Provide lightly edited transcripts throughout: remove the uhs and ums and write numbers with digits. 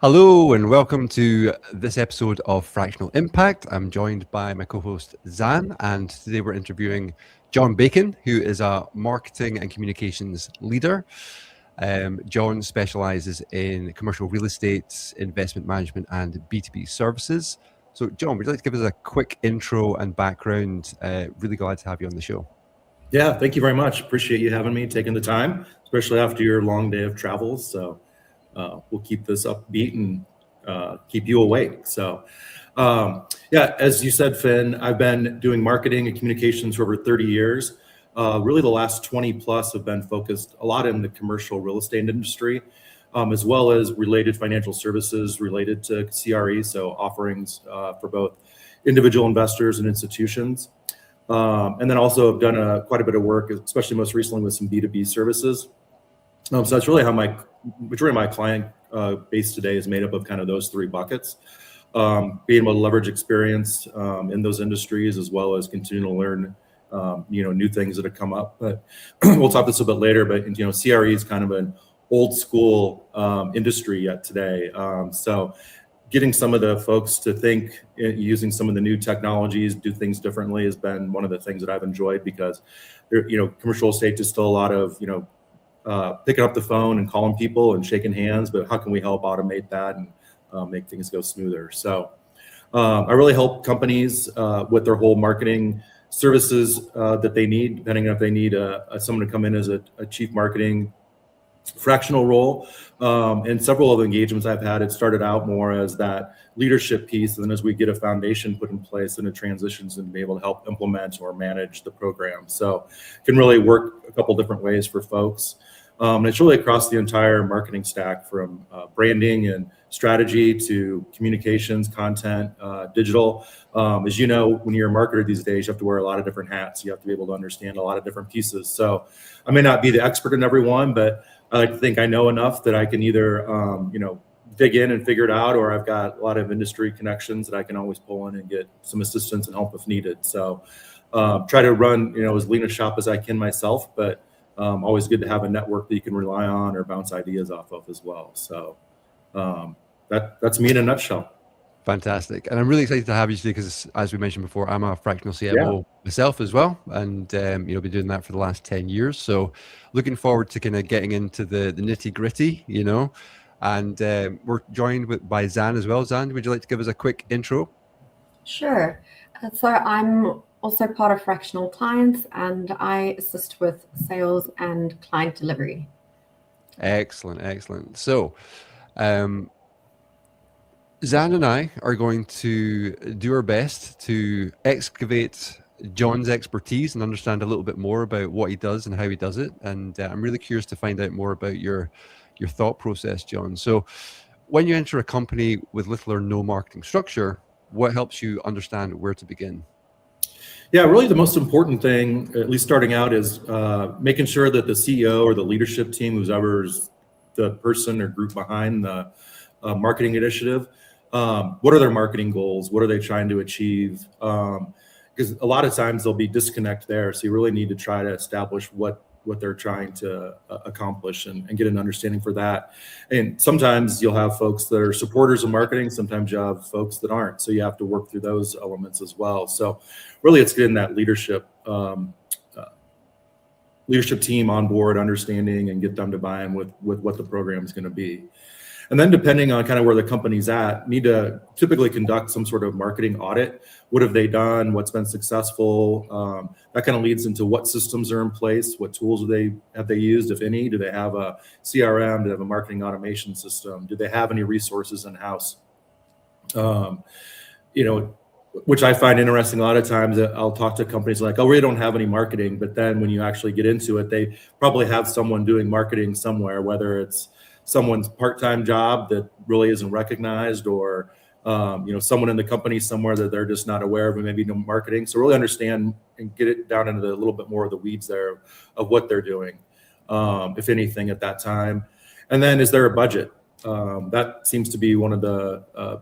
Hello and welcome to this episode of Fractional Impact. I'm joined by my co-host Zan, and today we're interviewing John Bacon, who is a marketing and communications leader. John specializes in commercial real estate, investment management, and B2B services. So, John, would you like to give us a quick intro and background? Really glad to have you on the show. Yeah, thank you very much. Appreciate you having me, taking the time, especially after your long day of travel. So we'll keep this upbeat and keep you awake. So yeah, as you said, Finn, I've been doing marketing and communications for over 30 years. Really the last 20 plus have been focused a lot in the commercial real estate industry, as well as related financial services related to CRE, so offerings for both individual investors and institutions. And then also have done quite a bit of work, especially most recently with some B2B services. So that's really how majority of my client base today is made up of kind of those three buckets. Being able to leverage experience in those industries, as well as continue to learn new things that have come up. But we'll talk this a bit later, but CRE is kind of an old school industry yet today. So getting some of the folks to think using some of the new technologies, do things differently has been one of the things that I've enjoyed, because commercial estate is still a lot of picking up the phone and calling people and shaking hands, but how can we help automate that and make things go smoother? So I really help companies with their whole marketing services that they need, depending on if they need someone to come in as a chief marketing fractional role. And several of the engagements I've had, it started out more as that leadership piece, and then as we get a foundation put in place, and it transitions and be able to help implement or manage the program. So it can really work a couple different ways for folks. And it's really across the entire marketing stack, from branding and strategy to communications, content, digital. As you know, when you're a marketer these days, you have to wear a lot of different hats. You have to be able to understand a lot of different pieces. So I may not be the expert in every one, but I like to think I know enough that I can either, dig in and figure it out, or I've got a lot of industry connections that I can always pull in and get some assistance and help if needed. So try to run, as lean a shop as I can myself, but always good to have a network that you can rely on or bounce ideas off of as well. So that's me in a nutshell. Fantastic. And I'm really excited to have you today because, as we mentioned before, I'm a fractional CMO myself as well. And, been doing that for the last 10 years. So looking forward to kind of getting into the nitty gritty, and we're joined by Zan as well. Zan, would you like to give us a quick intro? Sure. So I'm also part of Fractional Clients, and I assist with sales and client delivery. Excellent, excellent. So, Zan and I are going to do our best to excavate John's expertise and understand a little bit more about what he does and how he does it. And I'm really curious to find out more about your thought process, John. So when you enter a company with little or no marketing structure, what helps you understand where to begin? Yeah, really the most important thing, at least starting out, is making sure that the CEO or the leadership team, whoever's the person or group behind the marketing initiative, what are their marketing goals? What are they trying to achieve? Because a lot of times there'll be disconnect there. So you really need to try to establish what they're trying to accomplish and get an understanding for that. And sometimes you'll have folks that are supporters of marketing. Sometimes you have folks that aren't. So you have to work through those elements as well. So really it's getting that leadership team on board, understanding, and get them to buy in with what the program is going to be. And then depending on kind of where the company's at, need to typically conduct some sort of marketing audit. What have they done? What's been successful? That kind of leads into what systems are in place, what tools have they used, if any? Do they have a CRM? Do they have a marketing automation system? Do they have any resources in-house? Which I find interesting. A lot of times I'll talk to companies like, oh, we don't have any marketing. But then when you actually get into it, they probably have someone doing marketing somewhere, whether it's someone's part-time job that really isn't recognized, or someone in the company somewhere that they're just not aware of, and maybe no marketing. So really understand and get it down into a little bit more of the weeds there of what they're doing, if anything, at that time. And then, is there a budget? That seems to be one of the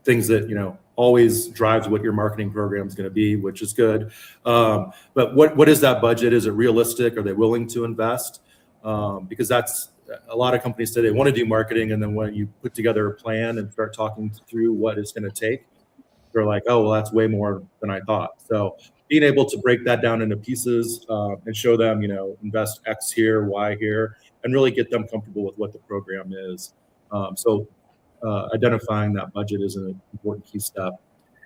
things that always drives what your marketing program is going to be, which is good. But what is that budget? Is it realistic? Are they willing to invest? Because that's a lot of companies say they want to do marketing, and then when you put together a plan and start talking through what it's going to take, they're like, oh, well, that's way more than I thought. So being able to break that down into pieces and show them, invest X here, Y here, and really get them comfortable with what the program is. Identifying that budget is an important key step.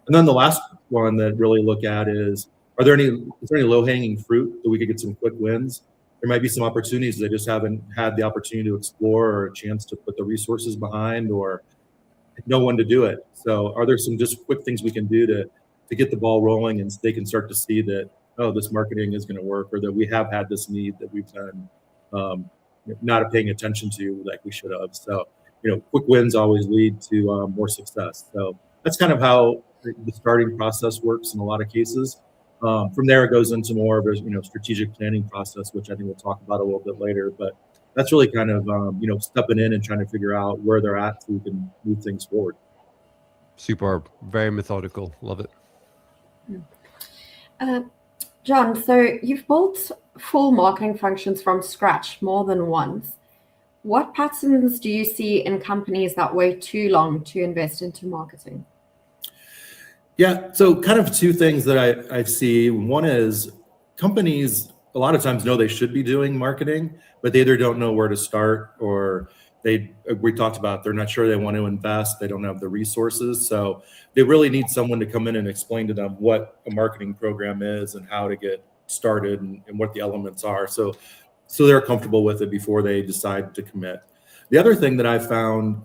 And then the last one that really look at is there any low-hanging fruit that we could get some quick wins? There might be some opportunities they just haven't had the opportunity to explore or a chance to put the resources behind or know when to do it. So are there some just quick things we can do to get the ball rolling and they can start to see that, oh, this marketing is going to work, or that we have had this need that we've been not paying attention to like we should have. So, quick wins always lead to more success. So that's kind of how the starting process works in a lot of cases. From there, it goes into more of a strategic planning process, which I think we'll talk about a little bit later. But that's really kind of stepping in and trying to figure out where they're at so we can move things forward. Superb, very methodical, love it. John, so you've built full marketing functions from scratch more than once. What patterns do you see in companies that wait too long to invest into marketing? Yeah, so kind of two things that I see. One is companies a lot of times know they should be doing marketing, but they either don't know where to start, or we talked about they're not sure they want to invest, they don't have the resources. So they really need someone to come in and explain to them what a marketing program is and how to get started and what the elements are. So they're comfortable with it before they decide to commit. The other thing that I've found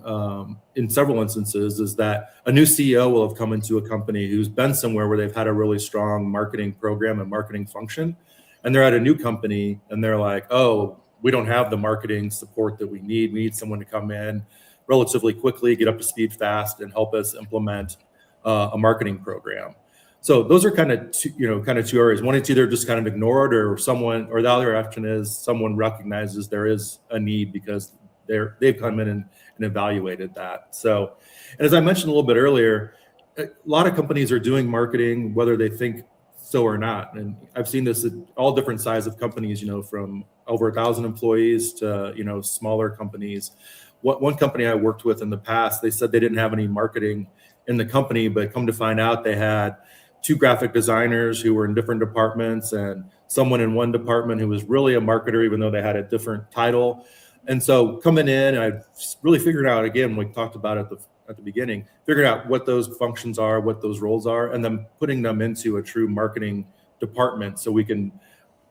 in several instances is that a new CEO will have come into a company who's been somewhere where they've had a really strong marketing program and marketing function, and they're at a new company and they're like, oh, we don't have the marketing support that we need. We need someone to come in relatively quickly, get up to speed fast, and help us implement a marketing program. So those are kind of two areas. One, it's either just kind of ignored, or the other option is someone recognizes there is a need because they've come in and evaluated that. So, and as I mentioned a little bit earlier, a lot of companies are doing marketing, whether they think so or not. And I've seen this at all different sizes of companies, from over 1,000 employees to, smaller companies. One company I worked with in the past, they said they didn't have any marketing in the company, but come to find out they had 2 graphic designers who were in different departments and someone in one department who was really a marketer, even though they had a different title. And so coming in, I really figured out, again, we talked about at the beginning, figuring out what those functions are, what those roles are, and then putting them into a true marketing department so we can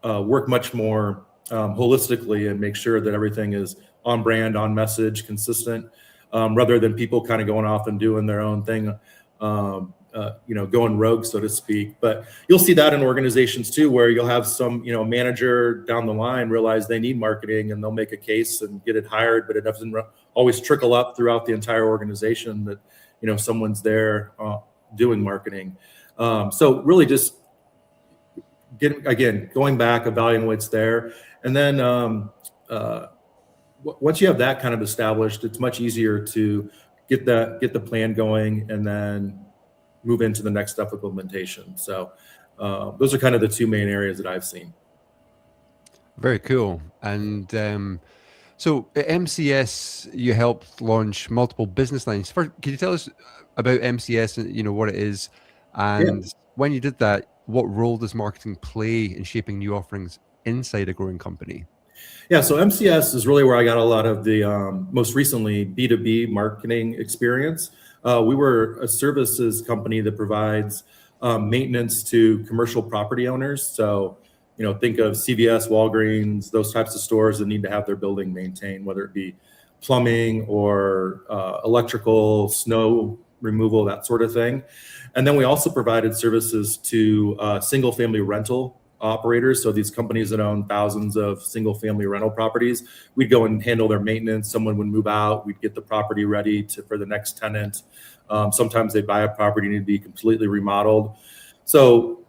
work much more holistically and make sure that everything is on brand, on message, consistent, rather than people kind of going off and doing their own thing, going rogue, so to speak. But you'll see that in organizations too, where you'll have some, manager down the line realize they need marketing and they'll make a case and get it hired, but it doesn't always trickle up throughout the entire organization that, someone's there doing marketing. So really just going back, evaluating what's there. And then once you have that kind of established, it's much easier to get the plan going and then move into the next step of implementation. So those are kind of the 2 main areas that I've seen. Very cool. And so at MCS, you helped launch multiple business lines. First, can you tell us about MCS and what it is? And when you did that, what role does marketing play in shaping new offerings inside a growing company? Yeah, so MCS is really where I got a lot of the most recently B2B marketing experience. We were a services company that provides maintenance to commercial property owners. So, think of CVS, Walgreens, those types of stores that need to have their building maintained, whether it be plumbing or electrical, snow removal, that sort of thing. And then we also provided services to single-family rental operators. So these companies that own thousands of single-family rental properties, we'd go and handle their maintenance. Someone would move out, we'd get the property ready for the next tenant. Sometimes they buy a property and need to be completely remodeled. So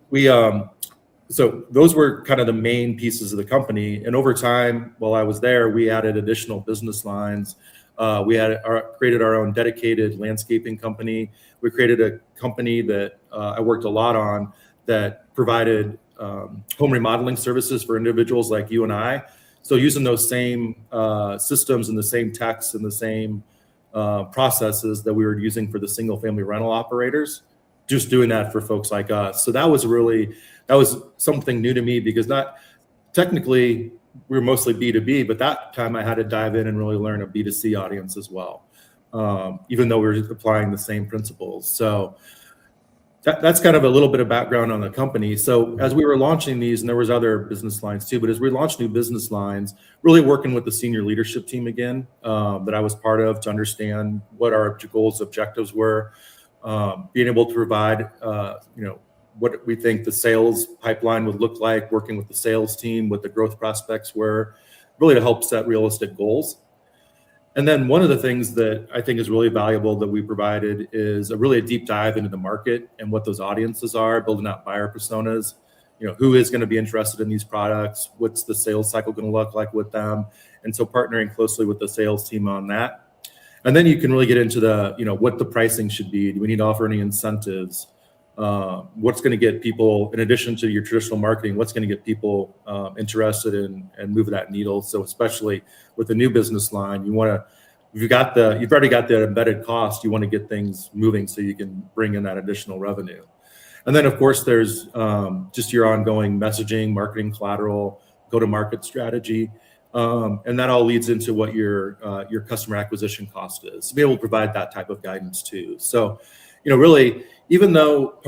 so those were kind of the main pieces of the company. And over time, while I was there, we added additional business lines. We created our own dedicated landscaping company. We created a company that I worked a lot on that provided home remodeling services for individuals like you and I. So using those same systems and the same techs and the same processes that we were using for the single family rental operators, just doing that for folks like us. So that was something new to me, because not technically we were mostly B2B, but that time I had to dive in and really learn a B2C audience as well, even though we were applying the same principles. So that's kind of a little bit of background on the company. So as we were launching these, and there was other business lines too, but as we launched new business lines, really working with the senior leadership team again, that I was part of, to understand what our goals, objectives were, being able to provide, what we think the sales pipeline would look like, working with the sales team, what the growth prospects were, really to help set realistic goals. And then one of the things that I think is really valuable that we provided is a deep dive into the market and what those audiences are, building out buyer personas, who is going to be interested in these products, what's the sales cycle going to look like with them. And so partnering closely with the sales team on that. And then you can really get into what the pricing should be. Do we need to offer any incentives? What's going to get people, in addition to your traditional marketing, what's going to get people interested in and move that needle? So especially with the new business line, you've already got the embedded cost. You want to get things moving so you can bring in that additional revenue. And then of course there's just your ongoing messaging, marketing collateral, go-to-market strategy. And that all leads into what your customer acquisition cost is, to be able to provide that type of guidance too. So, really, even though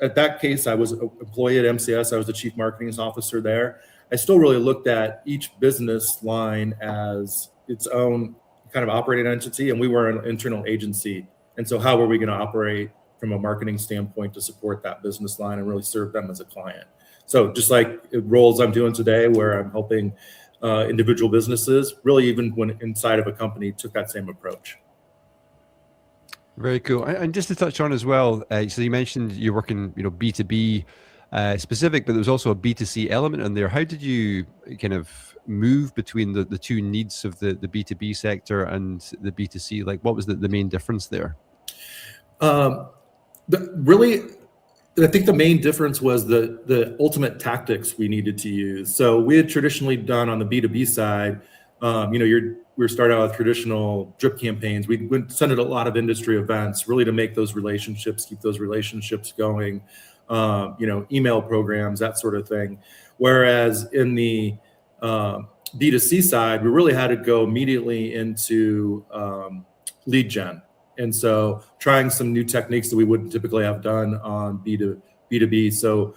at that case, I was an employee at MCS, I was the chief marketing officer there, I still really looked at each business line as its own kind of operating entity, and we were an internal agency. And so how were we going to operate from a marketing standpoint to support that business line and really serve them as a client? So just like roles I'm doing today, where I'm helping individual businesses, really even when inside of a company, took that same approach. Very cool. And just to touch on as well, so you mentioned you're working, B2B specific, but there was also a B2C element in there. How did you kind of move between the two needs of the B2B sector and the B2C? Like, what was the main difference there? I think the main difference was the ultimate tactics we needed to use. So we had traditionally done on the B2B side, we started out with traditional drip campaigns. We attended a lot of industry events, really to make those relationships, keep those relationships going, email programs, that sort of thing. Whereas in the B2C side, we really had to go immediately into lead gen. And so trying some new techniques that we wouldn't typically have done on B2B. So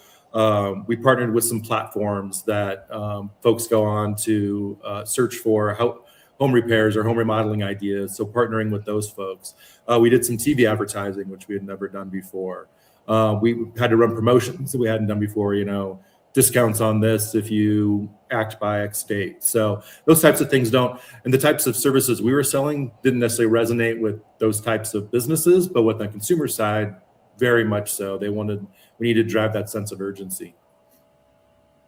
we partnered with some platforms that folks go on to search for home repairs or home remodeling ideas. So partnering with those folks. We did some TV advertising, which we had never done before. We had to run promotions that we hadn't done before, discounts on this if you act by X date. So those types of things and the types of services we were selling didn't necessarily resonate with those types of businesses, but with the consumer side, very much so. We needed to drive that sense of urgency.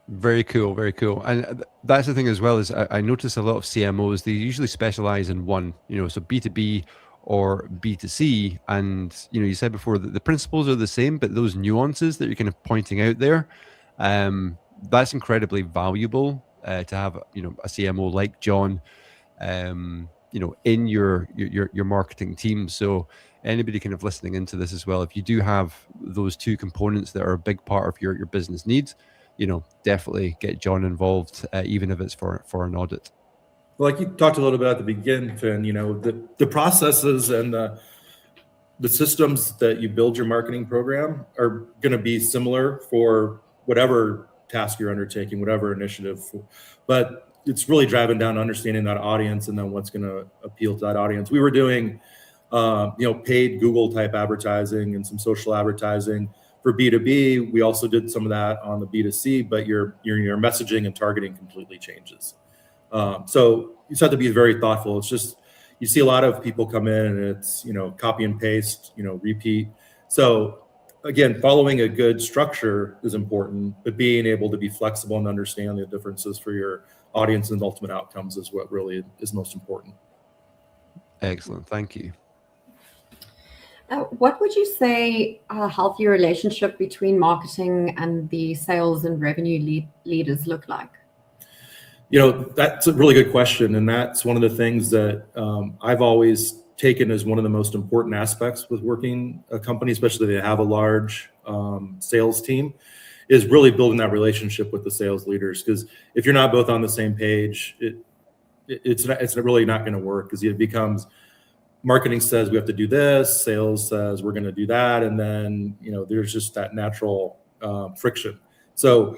Very cool, very cool. And that's the thing as well, is I notice a lot of CMOs, they usually specialize in one, so B2B or B2C. And, you said before that the principles are the same, but those nuances that you're kind of pointing out there, that's incredibly valuable to have, a CMO like John, in your marketing team. So anybody kind of listening into this as well, if you do have those two components that are a big part of your business needs, definitely get John involved, even if it's for an audit. Well, like you talked a little bit at the beginning, Finn, the processes and the systems that you build your marketing program are going to be similar for whatever task you're undertaking, whatever initiative. But it's really driving down to understanding that audience and then what's going to appeal to that audience. We were doing, paid Google type advertising and some social advertising. For B2B, we also did some of that on the B2C, but your messaging and targeting completely changes. So you just have to be very thoughtful. It's just, you see a lot of people come in and it's, copy and paste, repeat. So again, following a good structure is important, but being able to be flexible and understand the differences for your audience and ultimate outcomes is what really is most important. Excellent. Thank you. What would you say a healthy relationship between marketing and the sales and revenue leaders look like? That's a really good question. And that's one of the things that I've always taken as one of the most important aspects with working a company, especially if they have a large sales team, is really building that relationship with the sales leaders. Because if you're not both on the same page, it's really not going to work, because it becomes marketing says we have to do this, sales says we're going to do that, and then there's just that natural friction. So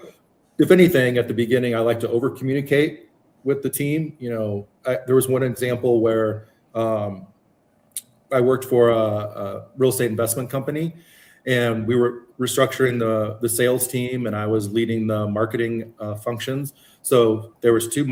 if anything, at the beginning, I like to over communicate with the team. There was one example where I worked for a real estate investment company, and we were restructuring the sales team, and I was leading the marketing functions. So there was two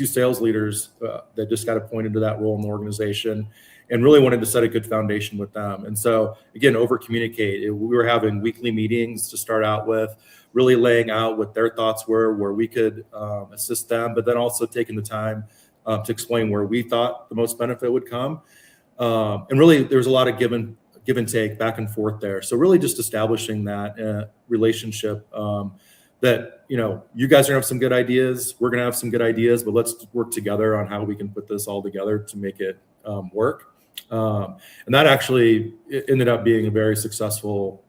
sales leaders that just got appointed to that role in the organization, and really wanted to set a good foundation with them. And so again, over communicate. We were having weekly meetings to start out with, really laying out what their thoughts were, where we could assist them, but then also taking the time to explain where we thought the most benefit would come. And really, there was a lot of give and take, back and forth there. So really just establishing that relationship that, you guys are gonna have some good ideas, we're gonna have some good ideas, but let's work together on how we can put this all together to make it work. And that actually ended up being a very successful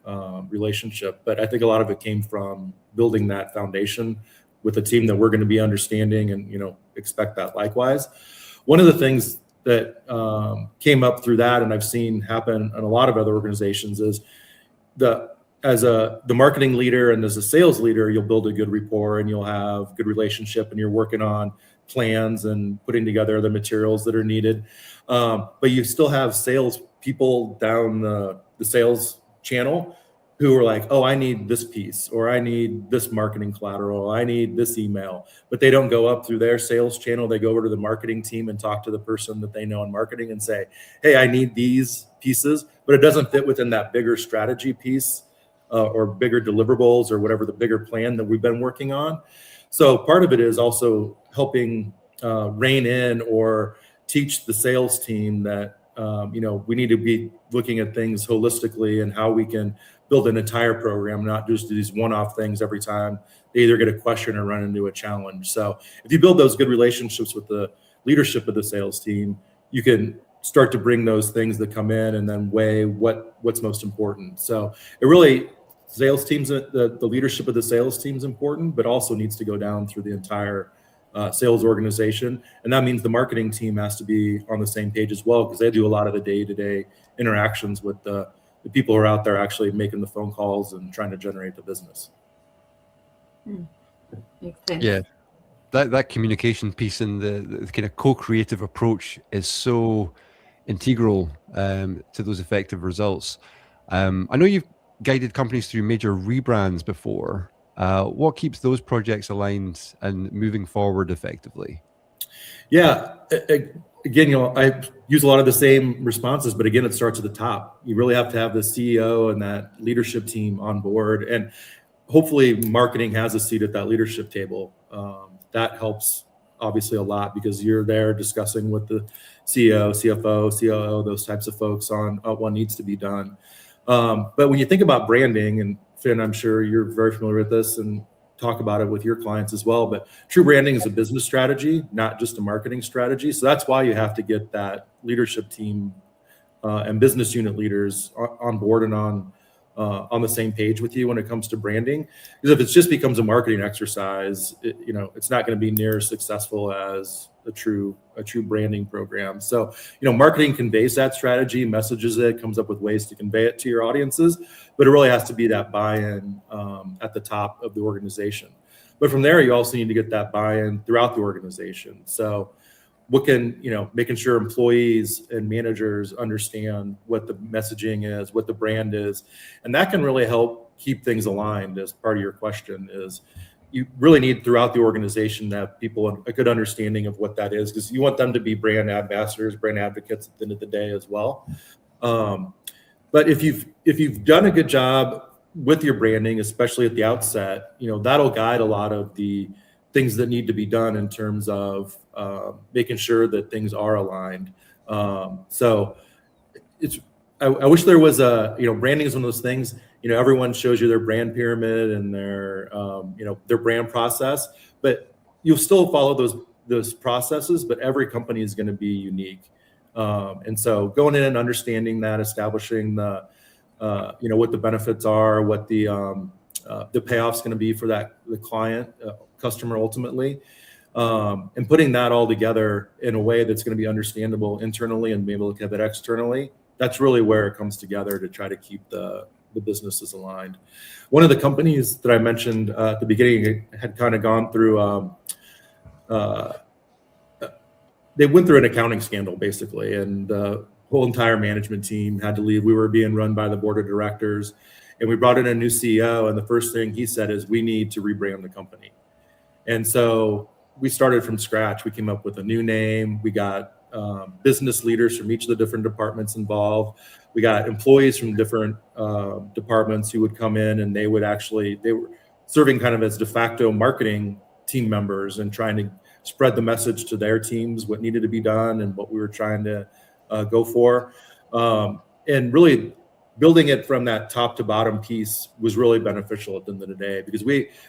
relationship. But I think a lot of it came from building that foundation with a team that we're going to be understanding and, expect that likewise. One of the things that came up through that, and I've seen happen in a lot of other organizations, is as the marketing leader and as a sales leader, you'll build a good rapport and you'll have good relationship, and you're working on plans and putting together the materials that are needed. But you still have sales people down the sales channel who are like, oh, I need this piece, or I need this marketing collateral, I need this email, but they don't go up through their sales channel. They go over to the marketing team and talk to the person that they know in marketing and say, hey, I need these pieces, but it doesn't fit within that bigger strategy piece or bigger deliverables or whatever the bigger plan that we've been working on. So part of it is also helping rein in or teach the sales team that we need to be looking at things holistically and how we can build an entire program, not just these one-off things every time they either get a question or run into a challenge. So if you build those good relationships with the leadership of the sales team, you can start to bring those things that come in and then weigh what's most important. So it really, sales teams, the leadership of the sales team is important, but also needs to go down through the entire sales organization. And that means the marketing team has to be on the same page as well, because they do a lot of the day-to-day interactions with the people who are out there actually making the phone calls and trying to generate the business. Makes sense. Yeah, that communication piece and the kind of co-creative approach is so integral to those effective results. I know you've guided companies through major rebrands before. What keeps those projects aligned and moving forward effectively? Yeah, again, I use a lot of the same responses, but again, it starts at the top. You really have to have the CEO and that leadership team on board, and hopefully marketing has a seat at that leadership table. That helps obviously a lot, because you're there discussing with the CEO, CFO, COO, those types of folks on what needs to be done. But when you think about branding, and Finn, I'm sure you're very familiar with this and talk about it with your clients as well, but true branding is a business strategy, not just a marketing strategy. So that's why you have to get that leadership team and business unit leaders on board and on the same page with you when it comes to branding. Because if it just becomes a marketing exercise, it's not going to be near as successful as a true branding program. So, marketing conveys that strategy, messages it, comes up with ways to convey it to your audiences, but it really has to be that buy-in at the top of the organization. But from there, you also need to get that buy-in throughout the organization. So making sure employees and managers understand what the messaging is, what the brand is, and that can really help keep things aligned. As part of your question is, you really need throughout the organization to have people a good understanding of what that is, because you want them to be brand ambassadors, brand advocates at the end of the day as well. But if you've done a good job with your branding, especially at the outset, that'll guide a lot of the things that need to be done in terms of making sure that things are aligned. So I wish there was branding is one of those things, everyone shows you their brand pyramid and their brand process, but you'll still follow those processes, but every company is going to be unique. And so going in and understanding that, establishing the what the benefits are, what the payoff's going to be for the client, customer ultimately, and putting that all together in a way that's going to be understandable internally and be able to have it externally. That's really where it comes together to try to keep the businesses aligned. One of the companies that I mentioned at the beginning had kind of gone through, they went through an accounting scandal basically, and the whole entire management team had to leave. We were being run by the board of directors, and we brought in a new CEO, and the first thing he said is, we need to rebrand the company. And so we started from scratch. We came up with a new name. We got business leaders from each of the different departments involved. We got employees from different departments who would come in, and they were serving kind of as de facto marketing team members and trying to spread the message to their teams, what needed to be done and what we were trying to go for. And really building it from that top to bottom piece was really beneficial at the end of the day, because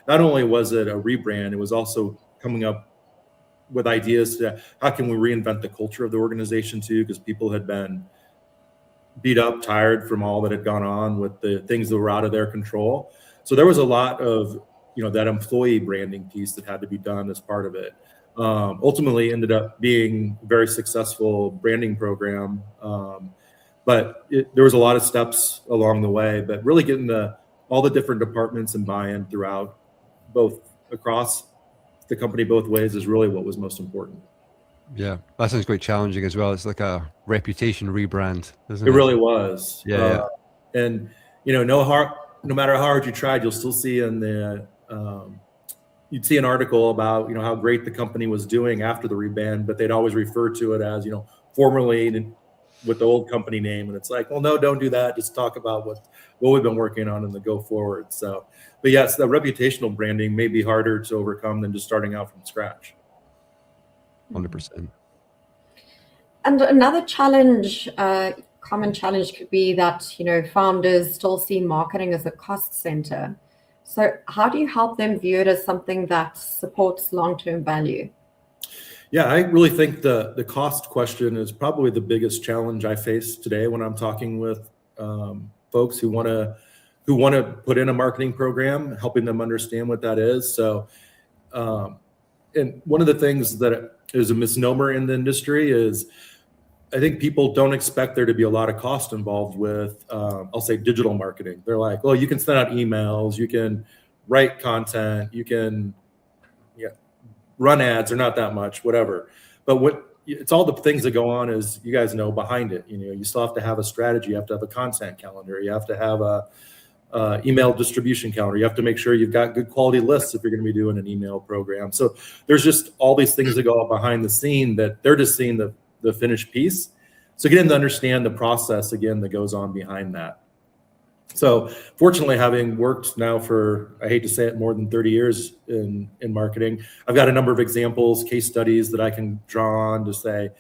not only was it a rebrand, it was also coming up with ideas to how can we reinvent the culture of the organization too, because people had been beat up, tired from all that had gone on with the things that were out of their control. So there was a lot of that employee branding piece that had to be done as part of it. Ultimately ended up being a very successful branding program, but there was a lot of steps along the way, but really getting all the different departments and buy-in throughout, both across the company both ways, is really what was most important. Yeah, that sounds quite challenging as well. It's like a reputation rebrand, isn't it? It really was. Yeah. And no matter how hard you tried, you'll still see in the you'd see an article about how great the company was doing after the rebrand, but they'd always refer to it as formerly with the old company name, and it's like, well, no, don't do that. Just talk about what we've been working on in the go forward. So, but yes, the reputational branding may be harder to overcome than just starting out from scratch. 100%. And another challenge, common challenge, could be that founders still see marketing as a cost center. So how do you help them view it as something that supports long-term value? Yeah, I really think the cost question is probably the biggest challenge I face today when I'm talking with folks who want to put in a marketing program, helping them understand what that is. So, and one of the things that is a misnomer in the industry is, I think people don't expect there to be a lot of cost involved with, I'll say, digital marketing. They're like, well, you can send out emails, you can write content, you can run ads, or not that much, whatever. But it's all the things that go on, as you guys know, behind it. You still have to have a strategy, you have to have a content calendar, you have to have a email distribution calendar, you have to make sure you've got good quality lists if you're going to be doing an email program. So there's just all these things that go on behind the scene that they're just seeing the finished piece. So getting to understand the process again that goes on behind that. So fortunately, having worked now for, I hate to say it, more than 30 years in marketing, I've got a number of examples, case studies that I can draw on to say,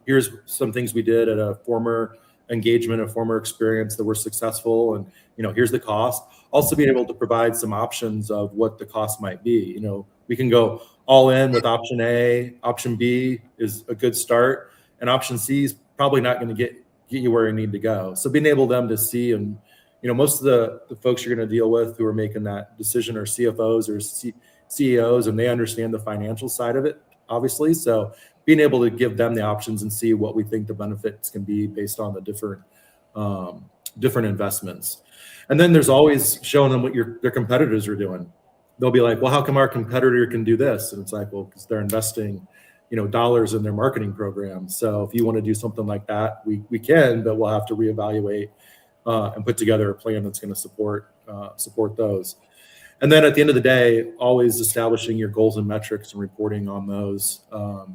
here's some things we did at a former engagement, a former experience that were successful, and here's the cost. Also being able to provide some options of what the cost might be. We can go all in with option A. Option B is a good start, and option C is probably not going to get you where you need to go. So being able them to see, and most of the folks you're going to deal with who are making that decision are CFOs or CEOs, and they understand the financial side of it, obviously. So being able to give them the options and see what we think the benefits can be based on the different investments. And then there's always showing them what their competitors are doing. They'll be like, well, how come our competitor can do this? And it's like, well, because they're investing dollars in their marketing program. So if you want to do something like that, we can, but we'll have to reevaluate and put together a plan that's going to support those. And then at the end of the day, always establishing your goals and metrics and reporting on those,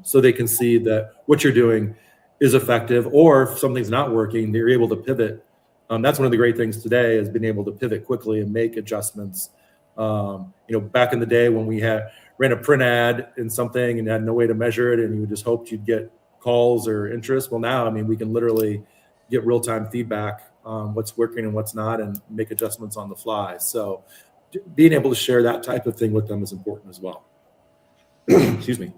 so they can see that what you're doing is effective, or if something's not working, they're able to pivot. That's one of the great things today, is being able to pivot quickly and make adjustments. Back in the day when we ran a print ad in something and had no way to measure it, and you just hoped you'd get calls or interest. Well, now, we can literally get real-time feedback on what's working and what's not, and make adjustments on the fly. So being able to share that type of thing with them is important as well. Excuse me.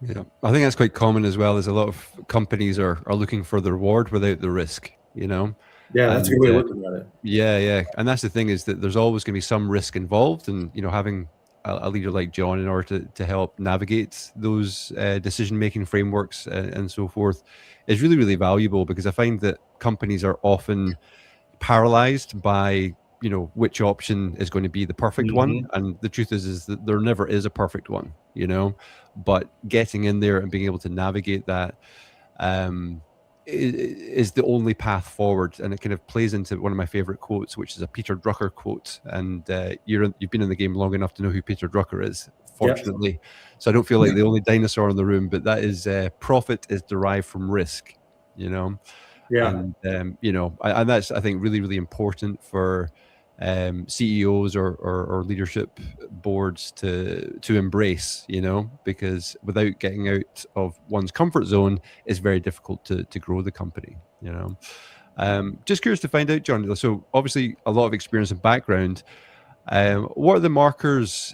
Yeah, I think that's quite common as well. As a lot of companies are looking for the reward without the risk, Yeah, that's a good and way of looking at it. yeah, and that's the thing, is that there's always going to be some risk involved, and having a leader like John in order to help navigate those decision making frameworks and so forth is really, really valuable, because I find that companies are often paralyzed by which option is going to be the perfect one, and the truth is that there never is a perfect one, but getting in there and being able to navigate that is the only path forward. And it kind of plays into one of my favorite quotes, which is a Peter Drucker quote, and you've been in the game long enough to know who Peter Drucker is, fortunately. So I don't feel like the only dinosaur in the room, but that is profit is derived from risk, Yeah. and that's, I think, really, really important for CEOs or leadership boards to embrace, because without getting out of one's comfort zone, it's very difficult to grow the company. Just curious to find out, John. So obviously a lot of experience and background. What are the markers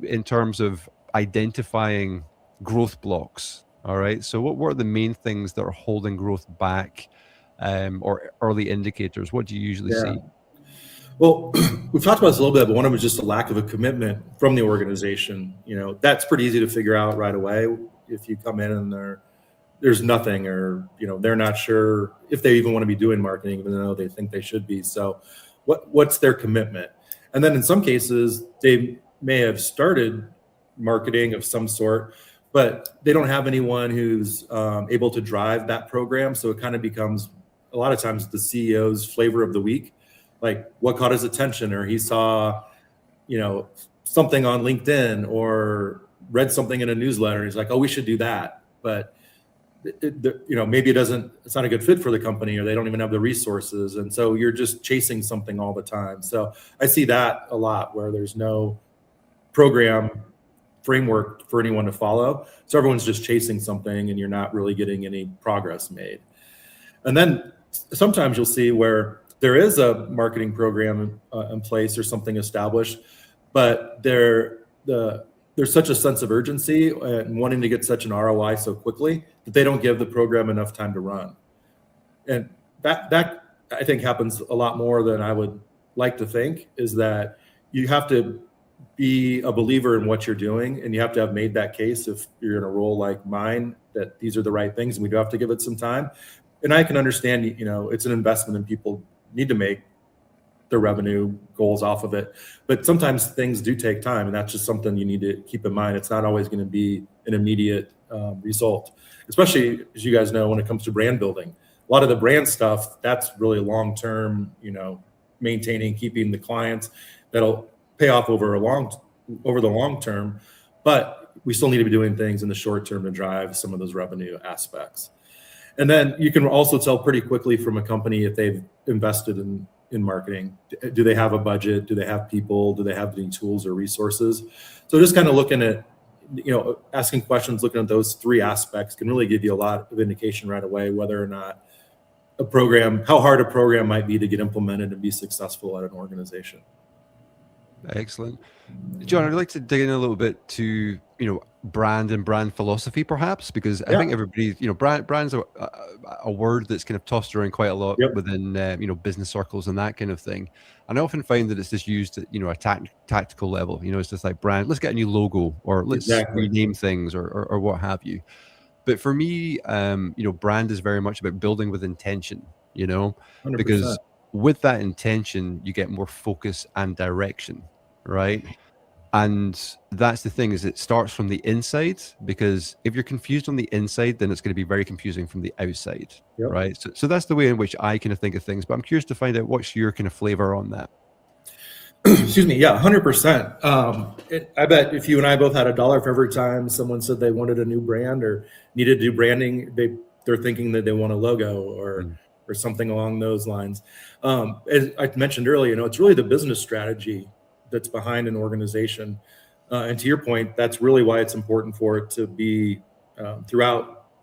in terms of identifying growth blocks? All right. So what are the main things that are holding growth back, or early indicators? What do you usually see? Well, we've talked about this a little bit, but one of them is just a lack of a commitment from the organization. That's pretty easy to figure out right away. If you come in and there's nothing, or they're not sure if they even want to be doing marketing, even though they think they should be. So what's their commitment? And then in some cases, they may have started marketing of some sort, but they don't have anyone who's able to drive that program. So it kind of becomes, a lot of times, the CEO's flavor of the week. Like, what caught his attention, or he saw, something on LinkedIn or read something in a newsletter. He's like, oh, we should do that. But maybe it's not a good fit for the company, or they don't even have the resources. And so you're just chasing something all the time. So I see that a lot, where there's no program framework for anyone to follow. So everyone's just chasing something, and you're not really getting any progress made. And then sometimes you'll see where there is a marketing program in place or something established, but there's such a sense of urgency and wanting to get such an ROI so quickly that they don't give the program enough time to run. And that I think happens a lot more than I would like to think, is that you have to be a believer in what you're doing, and you have to have made that case, if you're in a role like mine, that these are the right things, and we do have to give it some time. And I can understand, it's an investment, and people need to make the revenue goals off of it. But sometimes things do take time, and that's just something you need to keep in mind. It's not always going to be an immediate result, especially, as you guys know, when it comes to brand building. A lot of the brand stuff, that's really long-term, maintaining, keeping the clients, that'll pay off over the long term. But we still need to be doing things in the short term to drive some of those revenue aspects. And then you can also tell pretty quickly from a company if they've invested in marketing. Do they have a budget? Do they have people? Do they have any tools or resources? So just kind of looking at, asking questions, looking at those three aspects can really give you a lot of indication right away whether or not how hard a program might be to get implemented and be successful at an organization. Excellent. John, I'd like to dig in a little bit to, brand and brand philosophy, perhaps, because I think everybody, brand's a word that's kind of tossed around quite a lot within, business circles and that kind of thing. And I often find that it's just used at, a tactical level. It's just like, brand, let's get a new logo, or let's rename things, or what have you. But for me, brand is very much about building with intention, 100%. Because with that intention, you get more focus and direction, right? And that's the thing, is it starts from the inside, because if you're confused on the inside, then it's going to be very confusing from the outside, right? So that's the way in which I kind of think of things. But I'm curious to find out what's your kind of flavor on that. Excuse me. Yeah, 100%. I bet if you and I both had $1 for every time someone said they wanted a new brand or needed to do branding, they're thinking that they want a logo or something along those lines. As I mentioned earlier, it's really the business strategy that's behind an organization. And to your point, that's really why it's important for it to be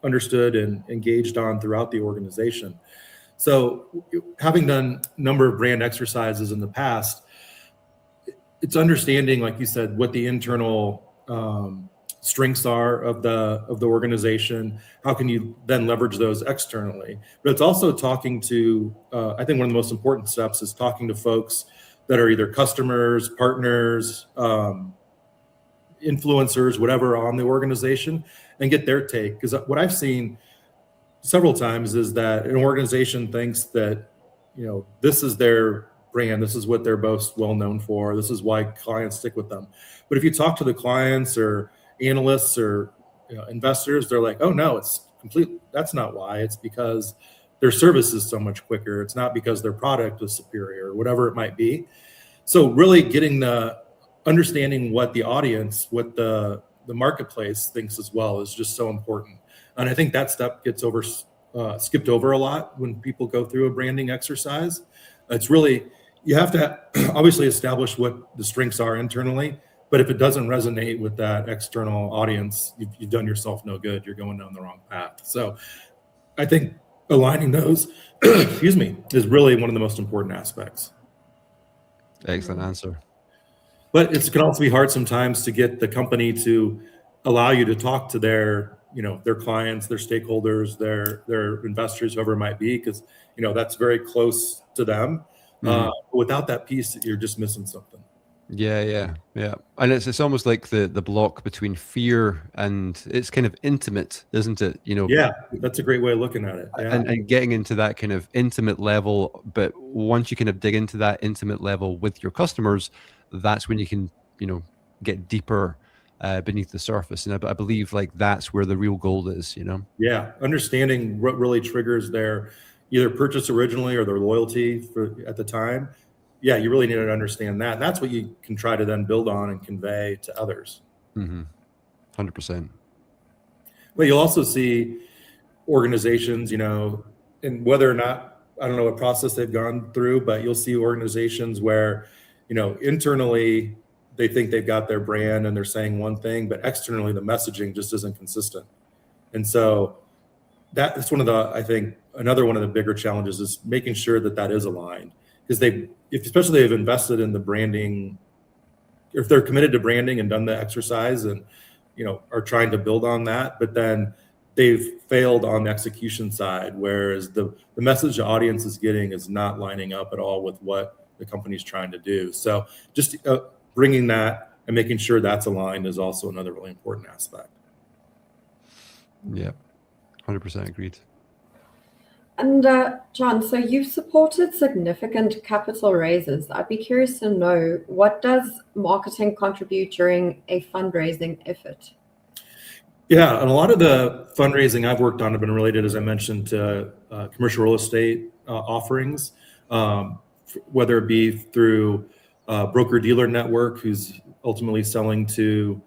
understood and engaged on throughout the organization. So having done a number of brand exercises in the past, it's understanding, like you said, what the internal strengths are of the organization. How can you then leverage those externally? But it's also talking to, I think one of the most important steps is talking to folks that are either customers, partners, influencers, whatever on the organization, and get their take. Because what I've seen several times is that an organization thinks that, this is their brand, this is what they're most well known for, this is why clients stick with them. But if you talk to the clients or analysts or investors, they're like, oh no, it's complete. That's not why. It's because their service is so much quicker. It's not because their product is superior, or whatever it might be. So really getting the understanding what the audience, what the marketplace thinks as well is just so important. And I think that step gets skipped over a lot when people go through a branding exercise. It's really, you have to obviously establish what the strengths are internally, but if it doesn't resonate with that external audience, you've done yourself no good. You're going down the wrong path. So I think aligning those, excuse me, is really one of the most important aspects. Excellent answer. But it can also be hard sometimes to get the company to allow you to talk to their clients, their stakeholders, their investors, whoever it might be, because that's very close to them. Without that piece, you're just missing something. Yeah. And it's almost like the block between fear and it's kind of intimate, isn't it? Yeah, that's a great way of looking at it. Yeah. And getting into that kind of intimate level, but once you kind of dig into that intimate level with your customers, that's when you can, get deeper beneath the surface. And I believe like that's where the real gold is, Yeah, understanding what really triggers their either purchase originally or their loyalty at the time. Yeah, you really need to understand that. And that's what you can try to then build on and convey to others. 100%. But you'll also see organizations, and whether or not, I don't know what process they've gone through, but you'll see organizations where, internally they think they've got their brand and they're saying one thing, but externally the messaging just isn't consistent. And so that's I think another one of the bigger challenges is making sure that is aligned. Because especially they've invested in the branding, or if they're committed to branding and done the exercise and, are trying to build on that, but then they've failed on the execution side, whereas the message the audience is getting is not lining up at all with what the company's trying to do. So just bringing that and making sure that's aligned is also another really important aspect. Yeah, 100% agreed. And John, so you've supported significant capital raises. I'd be curious to know, what does marketing contribute during a fundraising effort? Yeah, and a lot of the fundraising I've worked on have been related, as I mentioned, to commercial real estate offerings, whether it be through broker-dealer network who's ultimately selling to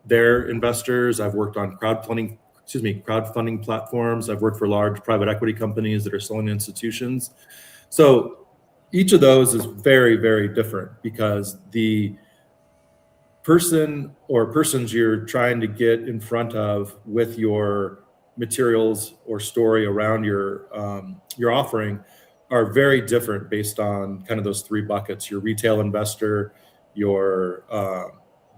their investors. I've worked on crowdfunding platforms. I've worked for large private equity companies that are selling to institutions. So each of those is very, very different because the person or persons you're trying to get in front of with your materials or story around your offering are very different based on kind of those three buckets: your retail investor, your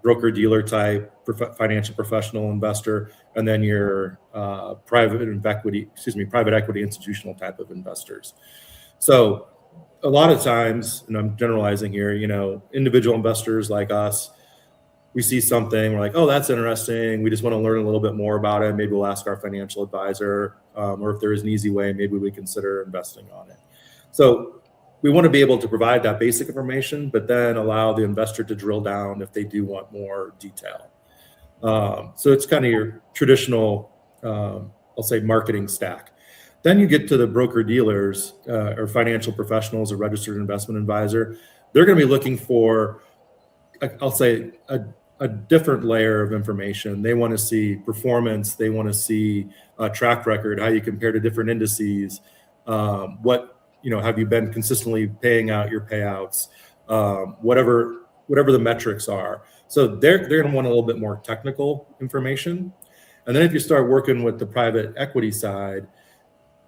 broker-dealer type, financial professional investor, and then your private equity institutional type of investors. So a lot of times, and I'm generalizing here, individual investors like us, we see something, we're like, oh, that's interesting. We just want to learn a little bit more about it. Maybe we'll ask our financial advisor, or if there is an easy way, maybe we consider investing on it. So we want to be able to provide that basic information, but then allow the investor to drill down if they do want more detail. So it's kind of your traditional, I'll say, marketing stack. Then you get to the broker dealers or financial professionals or registered investment advisor. They're going to be looking for, I'll say, a different layer of information. They want to see performance. They want to see a track record, how you compare to different indices, have you been consistently paying out your payouts, whatever the metrics are. So they're going to want a little bit more technical information. And then if you start working with the private equity side,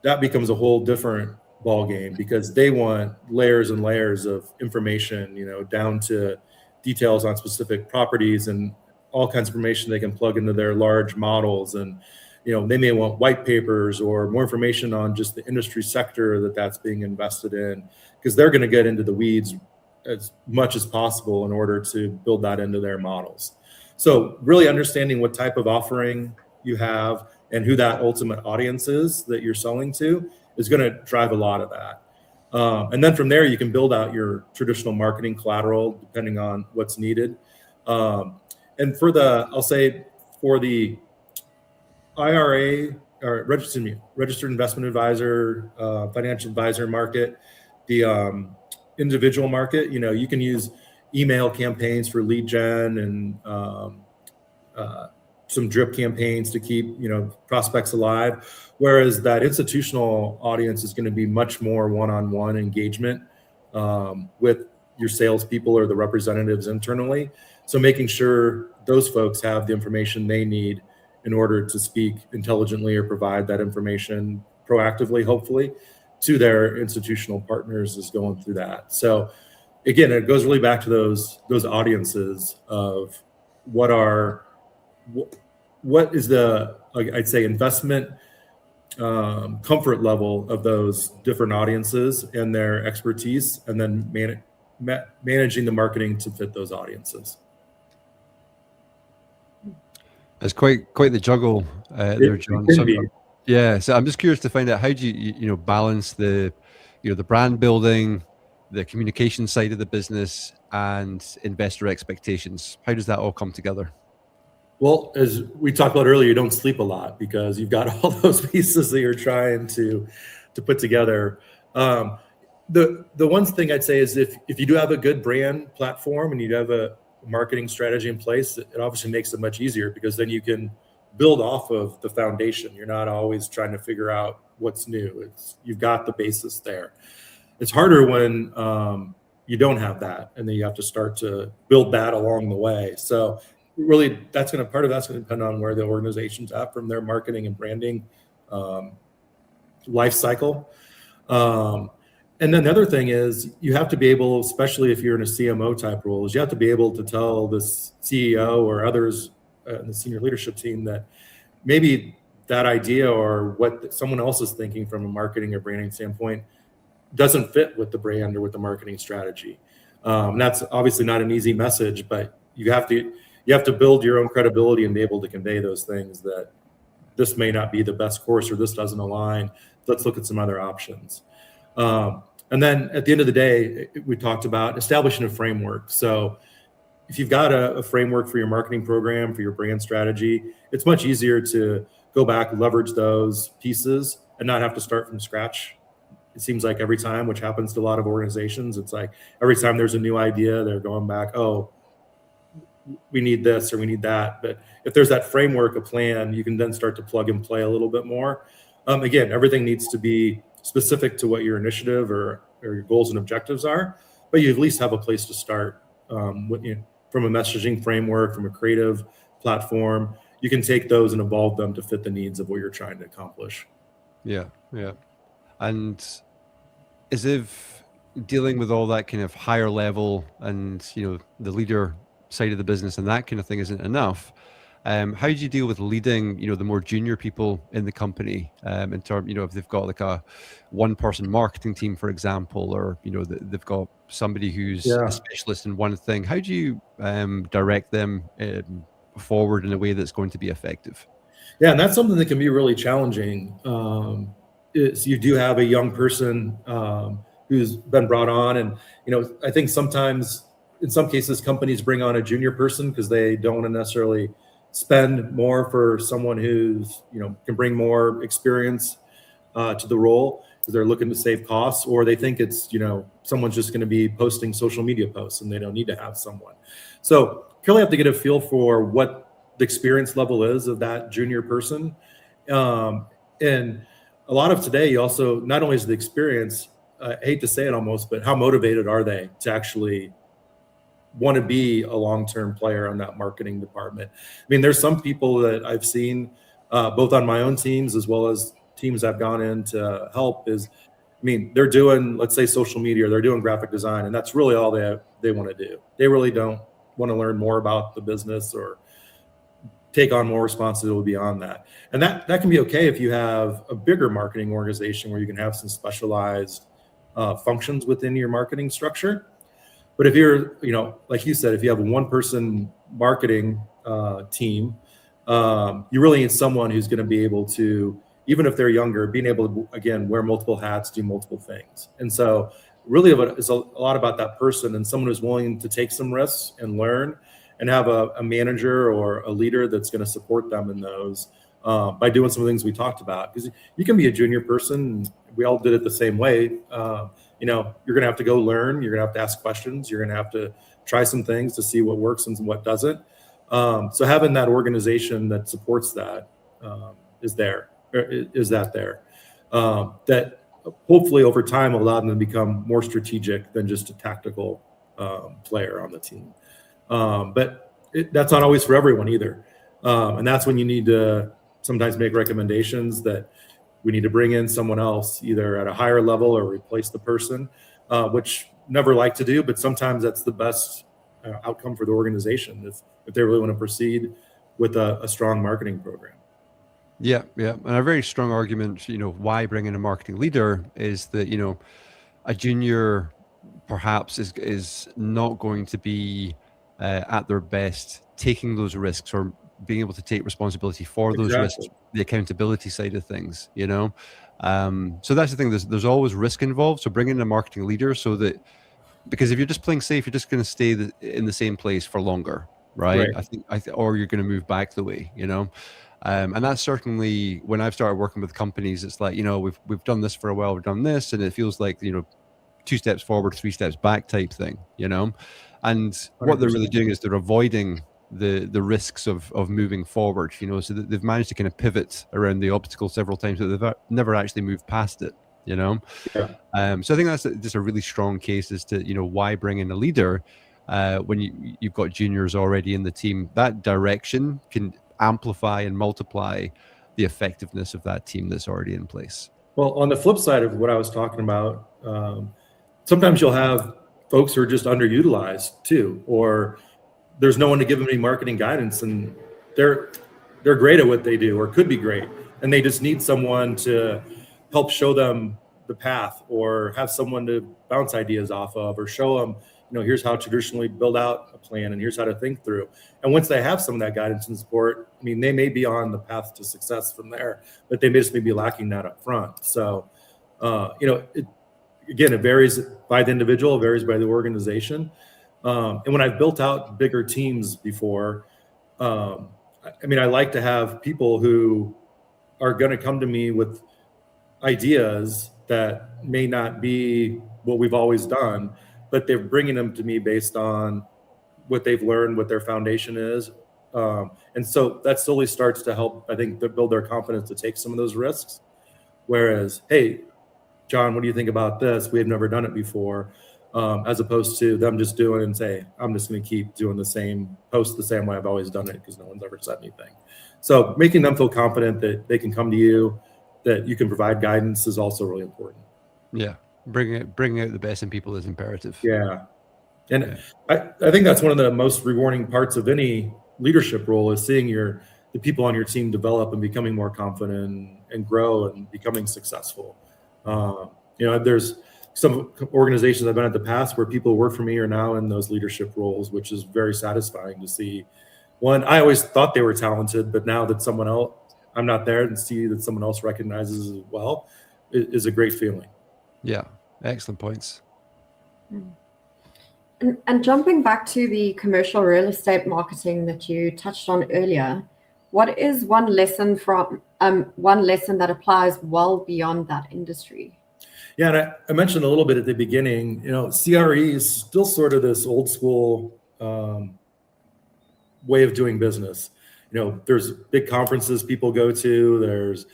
that becomes a whole different ballgame because they want layers and layers of information, down to details on specific properties and all kinds of information they can plug into their large models. And, they may want white papers or more information on just the industry sector that's being invested in, because they're going to get into the weeds as much as possible in order to build that into their models. So really understanding what type of offering you have and who that ultimate audience is that you're selling to is going to drive a lot of that. And then from there, you can build out your traditional marketing collateral depending on what's needed. And for the IRA or registered investment advisor, financial advisor market, the individual market, you can use email campaigns for lead gen and some drip campaigns to keep prospects alive, whereas that institutional audience is going to be much more one-on-one engagement with your salespeople or the representatives internally. So making sure those folks have the information they need in order to speak intelligently or provide that information proactively, hopefully, to their institutional partners is going through that. So again, it goes really back to those audiences of what is the, I'd say, investment comfort level of those different audiences and their expertise, and then managing the marketing to fit those audiences. It's quite the juggle there, John. So I'm just curious to find out, how do you balance the the brand building, the communication side of the business, and investor expectations? How does that all come together? Well, as we talked about earlier, you don't sleep a lot because you've got all those pieces that you're trying to put together. The one thing I'd say is if you do have a good brand platform and you have a marketing strategy in place, it obviously makes it much easier, because then you can build off of the foundation. You're not always trying to figure out what's new. You've got the basis there. It's harder when you don't have that, and then you have to start to build that along the way. So really, part of that's going to depend on where the organization's at from their marketing and branding life cycle. And then the other thing is, you have to be able, especially if you're in a CMO type role, is you have to be able to tell the CEO or others in the senior leadership team that maybe that idea or what someone else is thinking from a marketing or branding standpoint doesn't fit with the brand or with the marketing strategy. And that's obviously not an easy message, but you have to build your own credibility and be able to convey those things, that this may not be the best course, or this doesn't align. Let's look at some other options. And then at the end of the day, we talked about establishing a framework. So if you've got a framework for your marketing program, for your brand strategy, it's much easier to go back, leverage those pieces, and not have to start from scratch. It seems like every time, which happens to a lot of organizations, it's like every time there's a new idea, they're going back, oh, we need this or we need that. But if there's that framework, a plan, you can then start to plug and play a little bit more. Again, everything needs to be specific to what your initiative or your goals and objectives are, but you at least have a place to start from a messaging framework, from a creative platform. You can take those and evolve them to fit the needs of what you're trying to accomplish. Yeah. And as if dealing with all that kind of higher level and the leader side of the business and that kind of thing isn't enough, how do you deal with leading the more junior people in the company, in terms if they've got like a one-person marketing team, for example, or they've got somebody who's a specialist in one thing? How do you direct them forward in a way that's going to be effective? Yeah, and that's something that can be really challenging. Is you do have a young person who's been brought on, and I think sometimes, in some cases, companies bring on a junior person because they don't want to necessarily spend more for someone who's can bring more experience to the role, because they're looking to save costs, or they think it's someone's just going to be posting social media posts and they don't need to have someone. So really have to get a feel for what the experience level is of that junior person. And a lot of today, you also, not only is the experience, I hate to say it almost, but how motivated are they to actually want to be a long-term player on that marketing department? I mean, there's some people that I've seen both on my own teams as well as teams I've gone in to help they're doing, let's say, social media, or they're doing graphic design, and that's really all they want to do. They really don't want to learn more about the business or take on more responsibility beyond that. And that can be okay if you have a bigger marketing organization where you can have some specialized functions within your marketing structure. But if you're, like you said, if you have a one-person marketing team, you really need someone who's going to be able to, even if they're younger, being able to, again, wear multiple hats, do multiple things. And so really it's a lot about that person and someone who's willing to take some risks and learn and have a manager or a leader that's going to support them in those by doing some of the things we talked about. Because you can be a junior person. We all did it the same way. You're going to have to go learn. You're going to have to ask questions. You're going to have to try some things to see what works and what doesn't. So having that organization that supports that that hopefully over time will allow them to become more strategic than just a tactical player on the team. But that's not always for everyone either. And that's when you need to sometimes make recommendations that we need to bring in someone else either at a higher level or replace the person, which never like to do, but sometimes that's the best outcome for the organization if they really want to proceed with a strong marketing program. Yeah. And a very strong argument, why bring in a marketing leader is that, a junior perhaps is not going to be at their best taking those risks or being able to take responsibility for those risks, the accountability side of things, So that's the thing, there's always risk involved. So bring in a marketing leader because if you're just playing safe, you're just going to stay in the same place for longer, right? I think, or you're going to move back the way, and that's certainly when I've started working with companies, it's like, we've done this for a while, we've done this, and it feels like, 2 steps forward, 3 steps back type thing, and what they're really doing is they're avoiding the risks of moving forward, so they've managed to kind of pivot around the obstacle several times, but they've never actually moved past it, So I think that's just a really strong case as to, why bring in a leader when you've got juniors already in the team. That direction can amplify and multiply the effectiveness of that team that's already in place. Well, on the flip side of what I was talking about, sometimes you'll have folks who are just underutilized too, or there's no one to give them any marketing guidance, and they're great at what they do or could be great, and they just need someone to help show them the path or have someone to bounce ideas off of or show them, here's how traditionally build out a plan and here's how to think through. And once they have some of that guidance and support, they may be on the path to success from there, but they may just be lacking that up front. So, it varies by the individual, it varies by the organization. And when I've built out bigger teams before, I like to have people who are going to come to me with ideas that may not be what we've always done, but they're bringing them to me based on what they've learned, what their foundation is. And so that slowly starts to help, I think, to build their confidence to take some of those risks. Whereas, hey, John, what do you think about this? We have never done it before. As opposed to them just doing and say, I'm just going to keep doing the same way I've always done it because no one's ever said anything. So making them feel confident that they can come to you, that you can provide guidance is also really important. Yeah. Bringing out the best in people is imperative. Yeah. And I think that's one of the most rewarding parts of any leadership role is seeing the people on your team develop and becoming more confident and grow and becoming successful. There's some organizations I've been at the past where people who work for me are now in those leadership roles, which is very satisfying to see. One, I always thought they were talented, but now that I'm not there and see that someone else recognizes as well is a great feeling. Yeah, excellent points. And jumping back to the commercial real estate marketing that you touched on earlier, what is one lesson that applies well beyond that industry? Yeah, and I mentioned a little bit at the beginning, CRE is still sort of this old school way of doing business. There's big conferences people go to, there's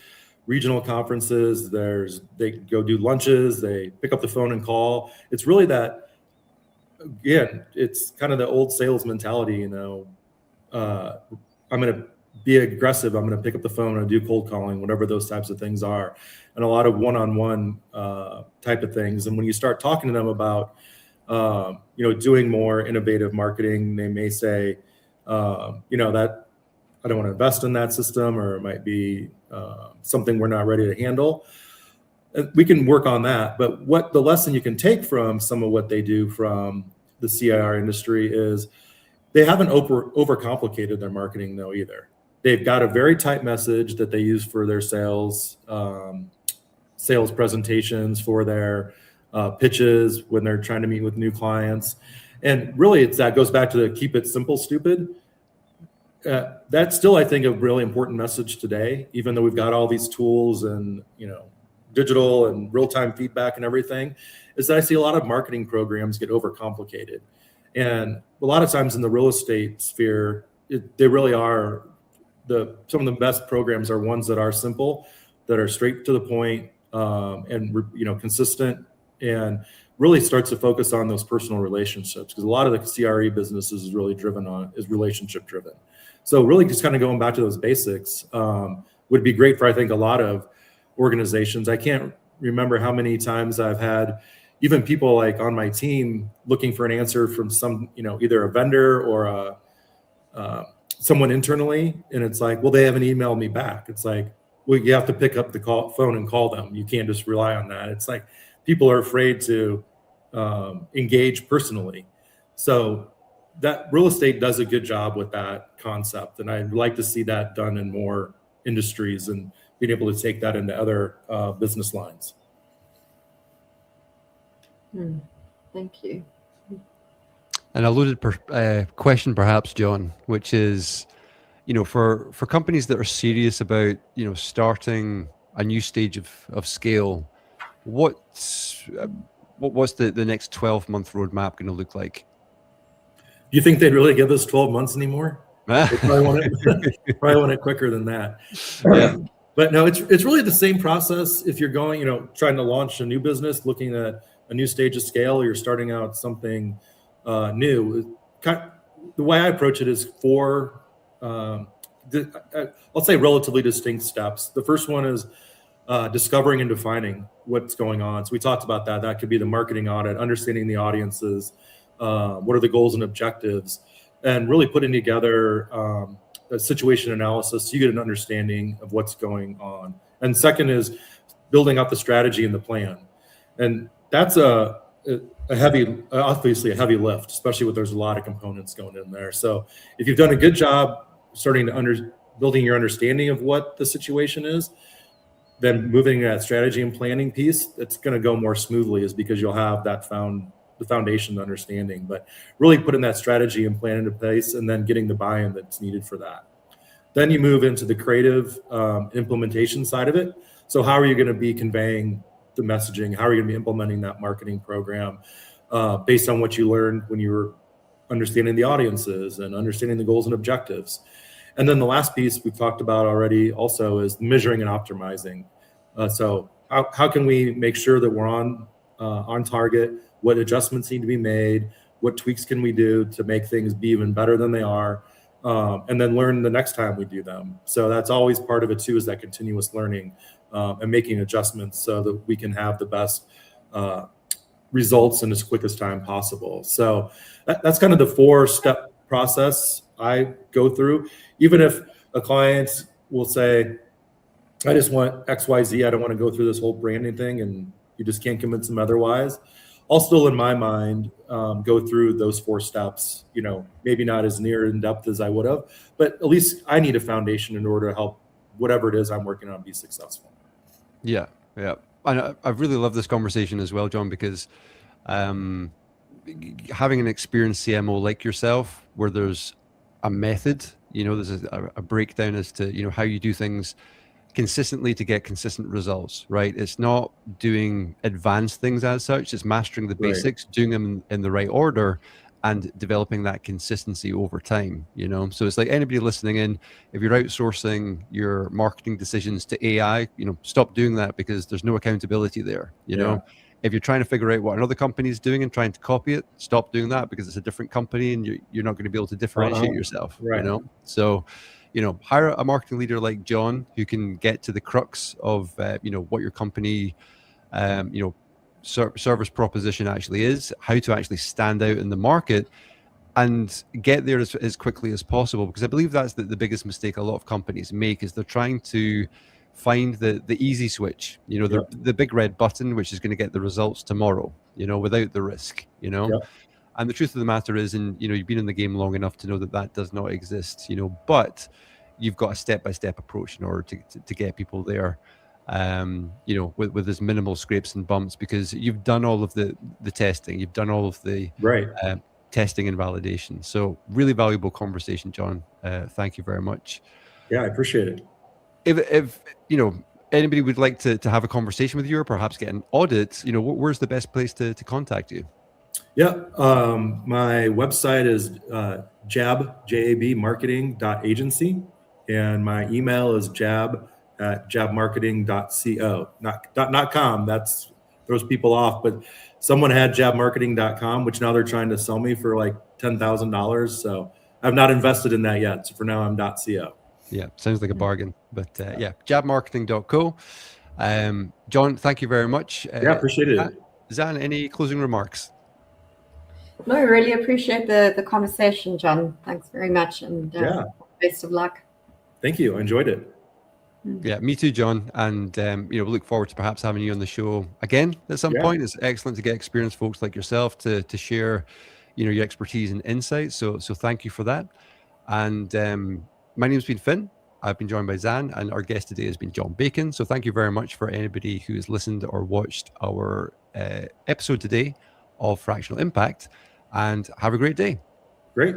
regional conferences, they go do lunches, they pick up the phone and call. It's really that, again, it's kind of the old sales mentality, I'm going to be aggressive. I'm going to pick up the phone and do cold calling, whatever those types of things are, and a lot of one-on-one type of things. And when you start talking to them about, doing more innovative marketing, they may say, that I don't want to invest in that system, or it might be something we're not ready to handle. We can work on that. But what the lesson you can take from some of what they do from the CIR industry is they haven't overcomplicated their marketing though either. They've got a very tight message that they use for their sales presentations, for their pitches when they're trying to meet with new clients. And really that goes back to the keep it simple, stupid. That's still, I think, a really important message today, even though we've got all these tools and, digital and real-time feedback and everything, is that I see a lot of marketing programs get overcomplicated. And a lot of times in the real estate sphere, they really are some of the best programs are ones that are simple, that are straight to the point, and consistent, and really starts to focus on those personal relationships, because a lot of the CRE business is really is relationship driven. So really just kind of going back to those basics would be great for, I think, a lot of organizations. I can't remember how many times I've had even people like on my team looking for an answer from some, either a vendor or someone internally. And it's like, well, they haven't emailed me back. It's like, well, you have to pick up the phone and call them. You can't just rely on that. It's like people are afraid to engage personally. So that real estate does a good job with that concept. And I'd like to see that done in more industries and being able to take that into other business lines. Thank you. An alluded question, perhaps, John, which is, for companies that are serious about, starting a new stage of scale, what's the next 12-month roadmap going to look like? Do you think they'd really give us 12 months anymore? They probably want it quicker than that. Yeah. But no, it's really the same process. If you're going, trying to launch a new business, looking at a new stage of scale, you're starting out something new. The way I approach it is four, I'll say relatively distinct steps. The first one is discovering and defining what's going on. So we talked about that. That could be the marketing audit, understanding the audiences, what are the goals and objectives, and really putting together a situation analysis so you get an understanding of what's going on. And second is building out the strategy and the plan. And that's obviously a heavy lift, especially when there's a lot of components going in there. So if you've done a good job starting to building your understanding of what the situation is, then moving that strategy and planning piece, it's going to go more smoothly, is because you'll have that the foundation, the understanding, but really putting that strategy and plan into place and then getting the buy-in that's needed for that. Then you move into the creative implementation side of it. So how are you going to be conveying the messaging? How are you going to be implementing that marketing program based on what you learned when you were understanding the audiences and understanding the goals and objectives? And then the last piece we've talked about already also is measuring and optimizing. So how can we make sure that we're on target? What adjustments need to be made? What tweaks can we do to make things be even better than they are? And then learn the next time we do them. So that's always part of it too, is that continuous learning and making adjustments so that we can have the best results in as quick as time possible. So that's kind of the 4-step process I go through. Even if a client will say, I just want XYZ, I don't want to go through this whole branding thing, and you just can't convince them otherwise, I'll still, in my mind, go through those 4 steps, maybe not as near in depth as I would have, but at least I need a foundation in order to help whatever it is I'm working on be successful. Yeah. And I've really loved this conversation as well, John, because having an experienced CMO like yourself, where there's a method, there's a breakdown as to, how you do things consistently to get consistent results, right? It's not doing advanced things as such, it's mastering the basics, doing them in the right order, and developing that consistency over time, So it's like anybody listening in, if you're outsourcing your marketing decisions to AI, stop doing that, because there's no accountability there, you know? If you're trying to figure out what another company is doing and trying to copy it, stop doing that, because it's a different company and you're not going to be able to differentiate yourself, So, hire a marketing leader like John, who can get to the crux of, what your company, service proposition actually is, how to actually stand out in the market, and get there as quickly as possible, because I believe that's the biggest mistake a lot of companies make, is they're trying to find the easy switch, Yep. the big red button, which is going to get the results tomorrow, without the risk, Yep. And the truth of the matter is, and you've been in the game long enough to know that does not exist, but you've got a step-by-step approach in order to get people there, with as minimal scrapes and bumps, because you've done all of the testing, you've done all of the Right. testing and validation. So really valuable conversation, John. Thank you very much. Yeah, I appreciate it. If anybody would like to have a conversation with you, or perhaps get an audit, where's the best place to contact you? Yeah, my website is jabmarketing.agency, and my email is jab@jabmarketing.co. Not .com. That throws people off, but someone had jabmarketing.com, which now they're trying to sell me for like $10,000. So I've not invested in that yet. So for now, I'm .co. Yeah, sounds like a bargain. But yeah, jabmarketing.co. John, thank you very much. Yeah, appreciate it. Zan, any closing remarks? No, I really appreciate the conversation, John. Thanks very much, and best of luck. Thank you. I enjoyed it. Yeah, me too, John. And we look forward to perhaps having you on the show again at some point. It's excellent to get experienced folks like yourself to share, your expertise and insights. So thank you for that. And my name's been Finn. I've been joined by Zan, and our guest today has been John Bacon. So thank you very much for anybody who has listened or watched our episode today of Fractional Impact, and have a great day. Great.